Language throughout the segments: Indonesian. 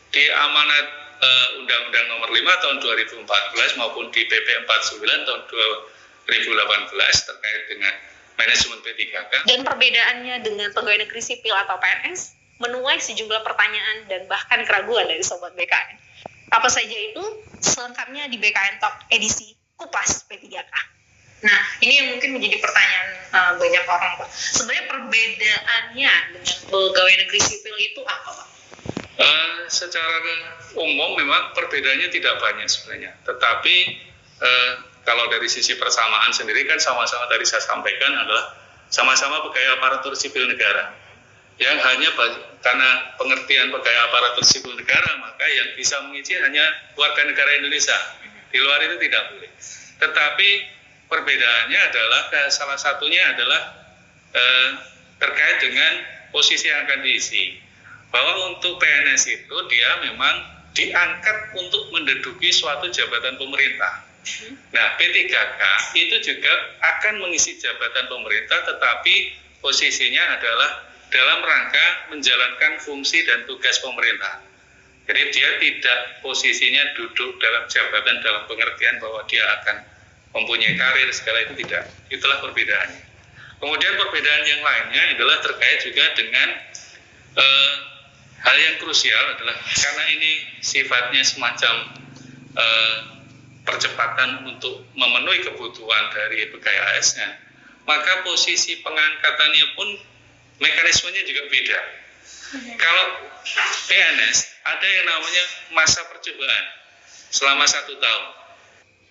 di amanat Undang-Undang Nomor 5 tahun 2014 maupun di PP 49 tahun 2018 terkait dengan manajemen P3K. Dan perbedaannya dengan pegawai negeri sipil atau PNS menuai sejumlah pertanyaan dan bahkan keraguan dari Sobat BKN. Apa saja itu? Selengkapnya di BKN Talk edisi Kupas P3K. Nah, ini yang mungkin menjadi pertanyaan banyak orang, Pak. Sebenarnya perbedaannya dengan pegawai negeri sipil itu apa, Pak? Secara umum memang perbedaannya tidak banyak sebenarnya. Tetapi kalau dari sisi persamaan sendiri kan sama-sama tadi saya sampaikan adalah sama-sama pegawai aparatur sipil negara. Yang hanya karena pengertian pegawai aparatur sipil negara, maka yang bisa mengisi hanya warga negara Indonesia. Di luar itu tidak boleh. Tetapi perbedaannya adalah salah satunya adalah terkait dengan posisi yang akan diisi. Bahwa untuk PNS itu dia memang diangkat untuk menduduki suatu jabatan pemerintah. Nah, P3K itu juga akan mengisi jabatan pemerintah, tetapi posisinya adalah dalam rangka menjalankan fungsi dan tugas pemerintah. Jadi dia tidak posisinya duduk dalam jabatan dalam pengertian bahwa dia akan mempunyai karir segala itu tidak. Itulah perbedaannya. Kemudian perbedaan yang lainnya adalah terkait juga dengan hal yang krusial adalah karena ini sifatnya semacam percepatan untuk memenuhi kebutuhan dari pegawai ASN, maka posisi pengangkatannya pun mekanismenya juga beda. Kalau PNS ada yang namanya masa percobaan selama 1 tahun,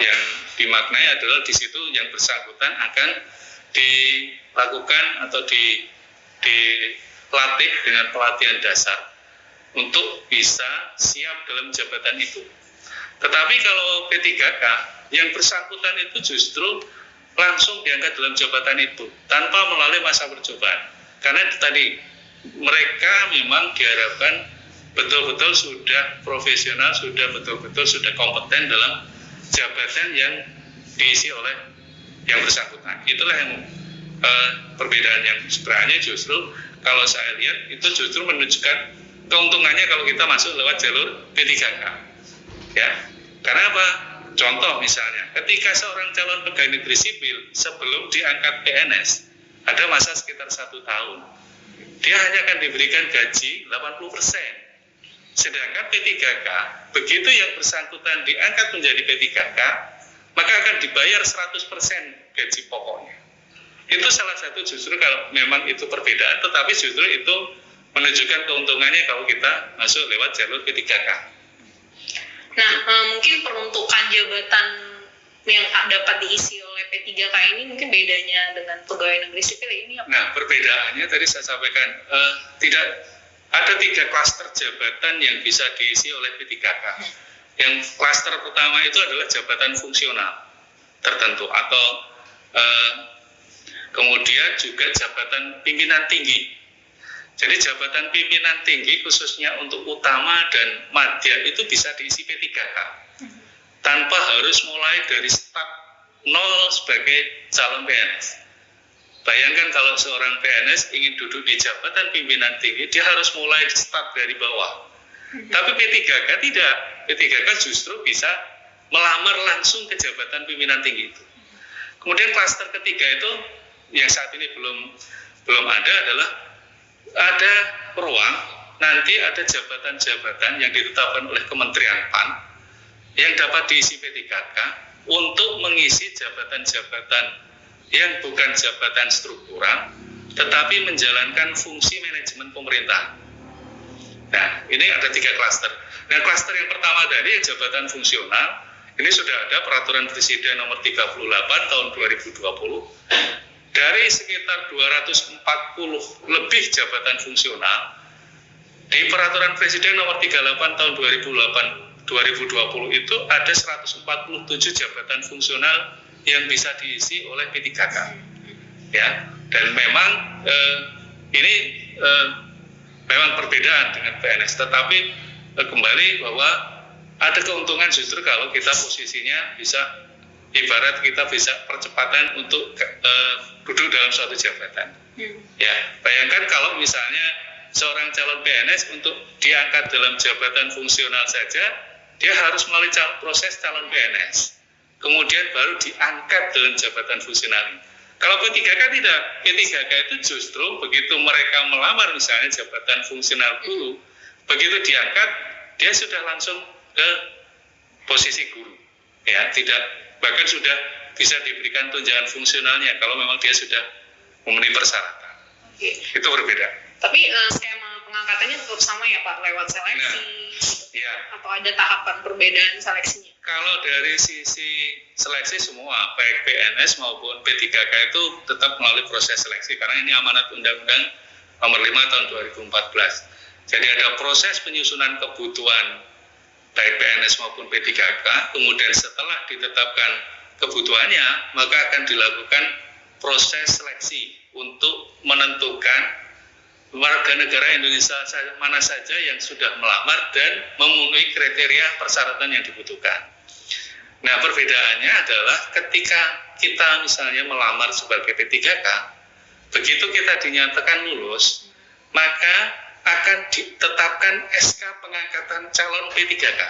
yang dimaknai adalah di situ yang bersangkutan akan dilakukan atau dilatih dengan pelatihan dasar untuk bisa siap dalam jabatan itu. Tetapi kalau P3K yang bersangkutan itu justru langsung diangkat dalam jabatan itu tanpa melalui masa percobaan. Karena tadi mereka memang diharapkan betul-betul sudah profesional, sudah kompeten dalam jabatan yang diisi oleh yang bersangkutan. Itulah yang perbedaan yang sebenarnya justru kalau saya lihat itu justru menunjukkan keuntungannya kalau kita masuk lewat jalur P3K. Ya, karena apa? Contoh misalnya, ketika seorang calon pegawai negeri sipil sebelum diangkat PNS ada masa sekitar 1 tahun, dia hanya akan diberikan gaji 80%. Sedangkan P3K, begitu yang bersangkutan diangkat menjadi P3K, maka akan dibayar 100% gaji pokoknya. Itu salah satu justru kalau memang itu perbedaan, tetapi justru itu menunjukkan keuntungannya kalau kita masuk lewat jalur P3K. Nah, mungkin peruntukan jabatan yang dapat diisi oleh P3K ini mungkin bedanya dengan pegawai negeri sipil ini apa? Nah, perbedaannya tadi saya sampaikan tidak ada 3 klaster jabatan yang bisa diisi oleh P3K. Yang klaster pertama itu adalah jabatan fungsional tertentu atau kemudian juga jabatan pimpinan tinggi. Jadi jabatan pimpinan tinggi khususnya untuk utama dan madya itu bisa diisi P3K tanpa harus mulai dari start nol sebagai calon PNS. Bayangkan kalau seorang PNS ingin duduk di jabatan pimpinan tinggi, dia harus mulai start dari bawah. Tapi P3K tidak. P3K justru bisa melamar langsung ke jabatan pimpinan tinggi itu. Kemudian klaster ketiga itu yang saat ini belum ada adalah ada ruang, nanti ada jabatan-jabatan yang ditetapkan oleh Kementerian PAN yang dapat diisi P3K untuk mengisi jabatan-jabatan yang bukan jabatan struktural, tetapi menjalankan fungsi manajemen pemerintah. Nah, ini ada 3 klaster. Nah, klaster yang pertama tadi jabatan fungsional, ini sudah ada Peraturan Presiden Nomor 38 tahun 2020. Dari sekitar 240 lebih jabatan fungsional, di Peraturan Presiden Nomor 38 tahun 2020 itu ada 147 jabatan fungsional yang bisa diisi oleh P3K. Ya, dan memang ini memang perbedaan dengan PNS, tetapi kembali bahwa ada keuntungan justru kalau kita posisinya bisa, ibarat kita bisa percepatan untuk duduk dalam suatu jabatan. Ya, bayangkan kalau misalnya seorang calon PNS untuk diangkat dalam jabatan fungsional saja, dia harus melalui proses calon PNS. Kemudian baru diangkat dalam jabatan fungsional. Kalau P3K tidak, P3K itu justru begitu mereka melamar misalnya jabatan fungsional guru, begitu diangkat, dia sudah langsung ke posisi guru. Ya, tidak, bahkan sudah bisa diberikan tunjangan fungsionalnya kalau memang dia sudah memenuhi persyaratan. Oke. Itu berbeda. Tapi skema pengangkatannya tetap sama ya Pak, lewat seleksi, ya. Atau ada tahapan perbedaan seleksinya? Kalau dari sisi seleksi semua, baik PNS maupun P3K itu tetap melalui proses seleksi, karena ini amanat Undang-Undang Nomor 5 Tahun 2014. Jadi ada proses penyusunan kebutuhan baik PNS maupun P3K, kemudian setelah ditetapkan kebutuhannya, maka akan dilakukan proses seleksi untuk menentukan warga negara Indonesia mana saja yang sudah melamar dan memenuhi kriteria persyaratan yang dibutuhkan. Nah, perbedaannya adalah ketika kita misalnya melamar sebagai P3K, begitu kita dinyatakan lulus, maka akan ditetapkan SK pengangkatan calon P3K.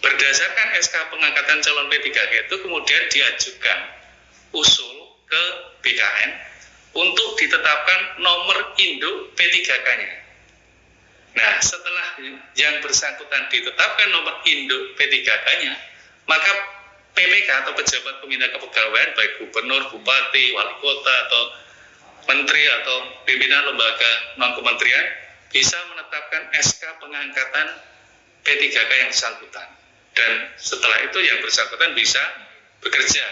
Berdasarkan SK pengangkatan calon P3K itu kemudian diajukan usul ke BKN untuk ditetapkan nomor induk P3K-nya. Nah, setelah yang bersangkutan ditetapkan nomor induk P3K-nya, maka PPK atau pejabat pembina kepegawaian, baik gubernur, bupati, wali kota, atau menteri atau pimpinan lembaga non-kementerian bisa menetapkan SK pengangkatan P3K yang bersangkutan. Dan setelah itu yang bersangkutan bisa bekerja,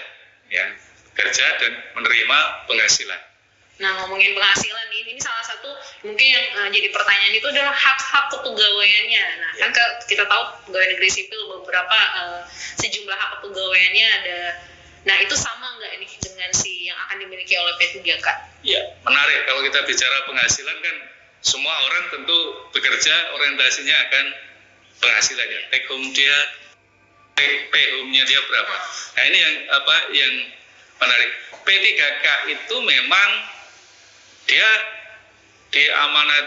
ya, bekerja dan menerima penghasilan. Nah, ngomongin penghasilan ini salah satu mungkin yang jadi pertanyaan itu adalah hak-hak kepegawaiannya. Nah, ya. Kan kita tahu pegawai negeri sipil beberapa sejumlah hak kepegawaiannya ada. Nah, itu sama nggak nih dengan si yang akan dimiliki oleh P3K? Ya, menarik kalau kita bicara penghasilan kan semua orang tentu bekerja orientasinya akan penghasilan ya. Take home dia, pay home-nya dia berapa. Nah, ini yang menarik. P3K itu memang dia di amanat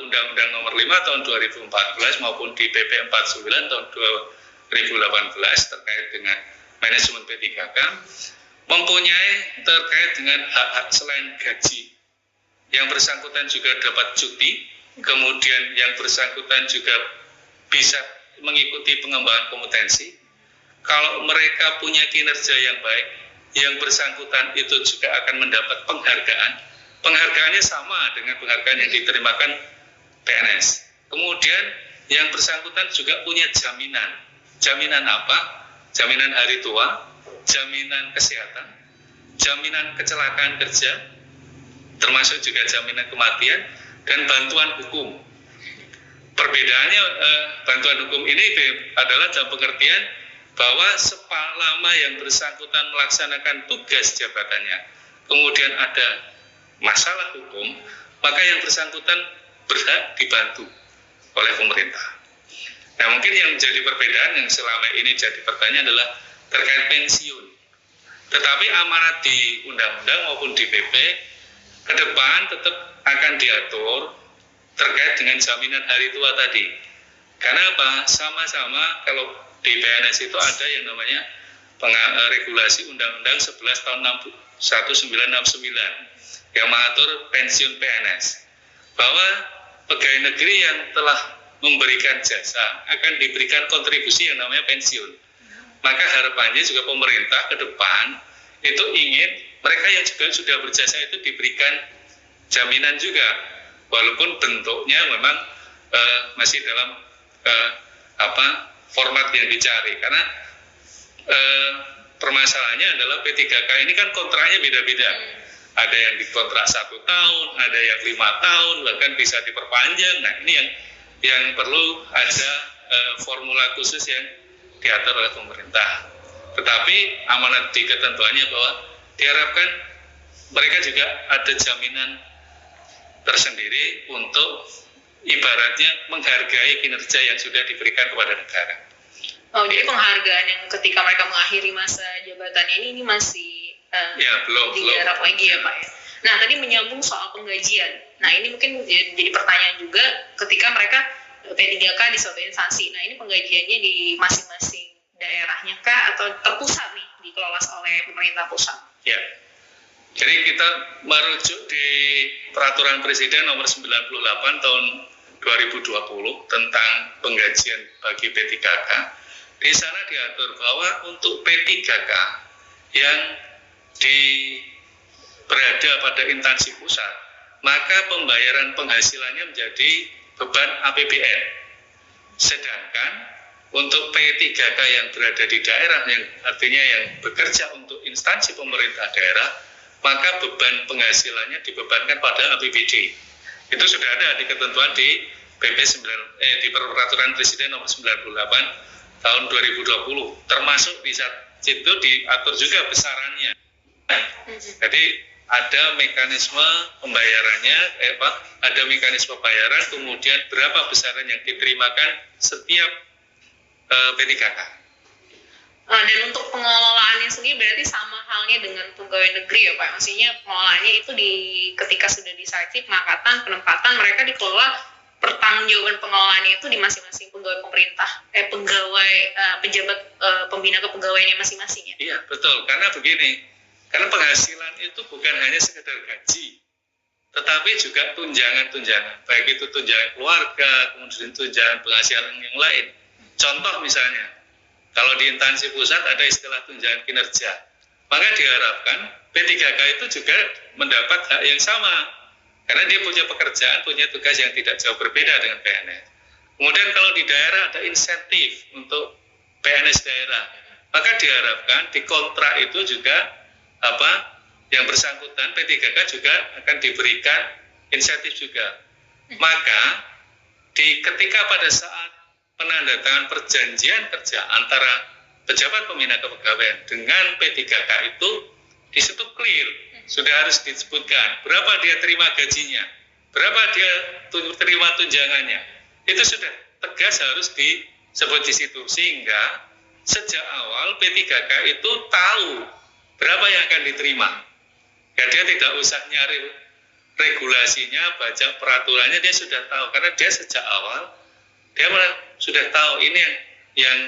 Undang-Undang Nomor 5 Tahun 2014 maupun di PP 49 Tahun 2018 terkait dengan manajemen P3K mempunyai terkait dengan hak-hak selain gaji. Yang bersangkutan juga dapat cuti, kemudian yang bersangkutan juga bisa mengikuti pengembangan kompetensi. Kalau mereka punya kinerja yang baik, yang bersangkutan itu juga akan mendapat penghargaan. Penghargaannya sama dengan penghargaan yang diterimakan PNS. Kemudian yang bersangkutan juga punya jaminan. Jaminan apa? Jaminan hari tua, jaminan kesehatan, jaminan kecelakaan kerja, termasuk juga jaminan kematian, dan bantuan hukum. Perbedaannya bantuan hukum ini adalah dalam pengertian bahwa selama yang bersangkutan melaksanakan tugas jabatannya, kemudian ada masalah hukum, maka yang bersangkutan berhak dibantu oleh pemerintah. Nah, mungkin yang menjadi perbedaan yang selama ini jadi pertanyaan adalah terkait pensiun. Tetapi amanat di undang-undang maupun di PP ke depan tetap akan diatur terkait dengan jaminan hari tua tadi. Karena apa? Sama-sama kalau di PNS itu ada yang namanya regulasi Undang-Undang 11 tahun 1969 yang mengatur pensiun PNS, bahwa pegawai negeri yang telah memberikan jasa akan diberikan kontribusi yang namanya pensiun. Maka harapannya juga pemerintah ke depan itu ingin mereka yang juga sudah berjasa itu diberikan jaminan juga, walaupun bentuknya memang masih dalam format yang dicari. Karena permasalahannya adalah P3K ini kan kontraknya beda-beda. Ada yang dikontrak 1 tahun, ada yang 5 tahun, bahkan bisa diperpanjang. Nah, ini yang perlu ada formula khusus yang diatur oleh pemerintah. Tetapi amanat di ketentuannya bahwa diharapkan mereka juga ada jaminan tersendiri untuk ibaratnya menghargai kinerja yang sudah diberikan kepada negara. Oh, jadi penghargaan yang ketika mereka mengakhiri masa jabatan ini masih belum digarap lagi ya Pak ya? Nah, tadi menyambung soal penggajian. Nah, ini mungkin jadi pertanyaan juga ketika mereka P3K di suatu instansi. Nah, ini penggajiannya di masing-masing daerahnya kah atau terpusat nih dikelola oleh pemerintah pusat? Ya. Jadi kita merujuk di Peraturan Presiden nomor 98 tahun 2020 tentang penggajian bagi P3K. Di sana diatur bahwa untuk P3K yang berada pada instansi pusat, maka pembayaran penghasilannya menjadi beban APBN. Sedangkan untuk P3K yang berada di daerah, yang artinya yang bekerja untuk instansi pemerintah daerah, maka beban penghasilannya dibebankan pada APBD. Itu sudah ada di ketentuan di di Peraturan Presiden nomor 98 tahun 2020, termasuk di situ diatur juga besarannya. Jadi ada mekanisme pembayarannya, ada mekanisme bayaran, kemudian berapa besaran yang diterimakan setiap P3K. Dan untuk pengelolaannya sendiri berarti sama halnya dengan pegawai negeri ya Pak? Maksudnya pengelolaannya itu ketika sudah disakti pengangkatan, penempatan, mereka dikelola, pertanggungjawaban pengelolaannya itu di masing-masing pegawai pemerintah, pejabat pembina kepegawaiannya masing-masing ya? Iya, betul. Karena begini, karena penghasilan itu bukan hanya sekedar gaji, tetapi juga tunjangan-tunjangan, baik itu tunjangan keluarga, kemudian tunjangan penghasilan yang lain. Contoh misalnya, kalau di instansi pusat ada istilah tunjangan kinerja, maka diharapkan P3K itu juga mendapat hak yang sama, karena dia punya pekerjaan, punya tugas yang tidak jauh berbeda dengan PNS. Kemudian kalau di daerah ada insentif untuk PNS daerah, maka diharapkan di kontrak itu juga yang bersangkutan P3K juga akan diberikan insentif juga. Maka ketika pada saat penandatangan perjanjian kerja antara pejabat pembina kepegawaian dengan P3K itu di situ clear, sudah harus disebutkan berapa dia terima gajinya, berapa dia terima tunjangannya. Itu sudah tegas harus disebut di situ, sehingga sejak awal P3K itu tahu berapa yang akan diterima. Ya, dia tidak usah nyari regulasinya, baca peraturannya, dia sudah tahu, karena dia sejak awal dia sudah tahu ini yang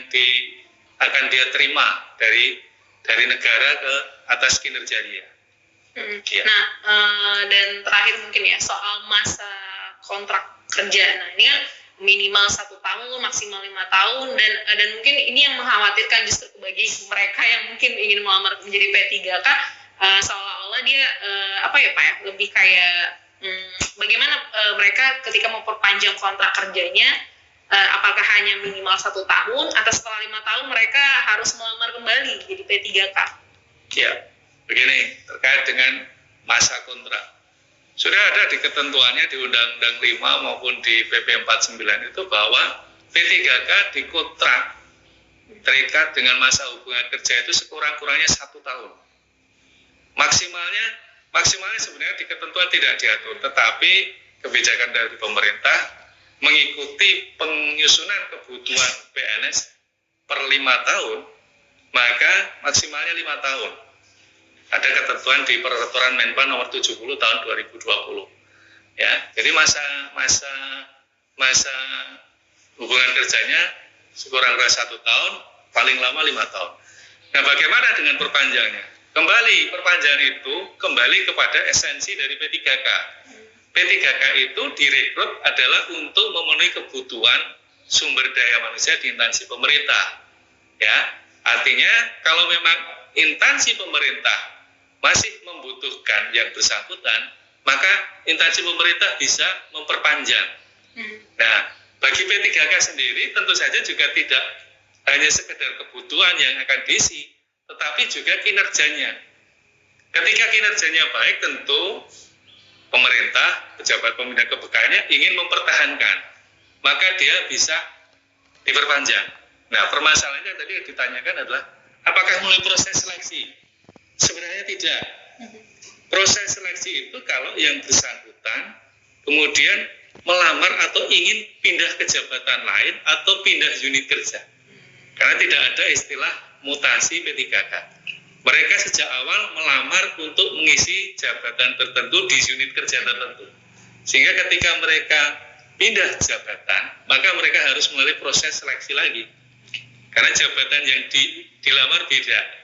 akan dia terima dari negara ke atas kinerja dia. Ya. Nah, dan terakhir mungkin ya soal masa kontrak kerja. Nah, ini kan minimal 1 tahun, maksimal 5 tahun, dan mungkin ini yang mengkhawatirkan justru bagi mereka yang mungkin ingin melamar menjadi P3K, seolah-olah dia Pak ya, lebih kayak bagaimana mereka ketika memperpanjang kontrak kerjanya, apakah hanya minimal 1 tahun atau setelah 5 tahun mereka harus melamar kembali jadi P3K? Ya, begini, terkait dengan masa kontrak. Sudah ada di ketentuannya di Undang-Undang 5 maupun di PP 49 itu bahwa P3K dikontrak terikat dengan masa hubungan kerja itu sekurang-kurangnya 1 tahun. Maksimalnya sebenarnya di ketentuan tidak diatur, tetapi kebijakan dari pemerintah mengikuti penyusunan kebutuhan PNS per 5 tahun, maka maksimalnya 5 tahun. Ada ketentuan di Peraturan Menpan nomor 70 tahun 2020. Ya, jadi masa hubungan kerjanya sekurang-kurangnya 1 tahun, paling lama 5 tahun. Nah, bagaimana dengan perpanjangnya? Kembali, perpanjangan itu kembali kepada esensi dari P3K. P3K itu direkrut adalah untuk memenuhi kebutuhan sumber daya manusia di instansi pemerintah. Ya, artinya kalau memang instansi pemerintah masih membutuhkan yang bersangkutan, maka instansi pemerintah bisa memperpanjang. Nah, bagi P3K sendiri tentu saja juga tidak hanya sekedar kebutuhan yang akan diisi, tetapi juga kinerjanya. Ketika kinerjanya baik, tentu pemerintah, pejabat pembina kepegawaiannya ingin mempertahankan, maka dia bisa diperpanjang. Nah, permasalahannya tadi yang ditanyakan adalah apakah melalui proses seleksi? Sebenarnya tidak. Proses seleksi itu kalau yang bersangkutan kemudian melamar atau ingin pindah ke jabatan lain atau pindah unit kerja. Karena tidak ada istilah mutasi P3K. Mereka sejak awal melamar untuk mengisi jabatan tertentu di unit kerja tertentu. Sehingga ketika mereka pindah jabatan, maka mereka harus melalui proses seleksi lagi. Karena jabatan yang dilamar beda.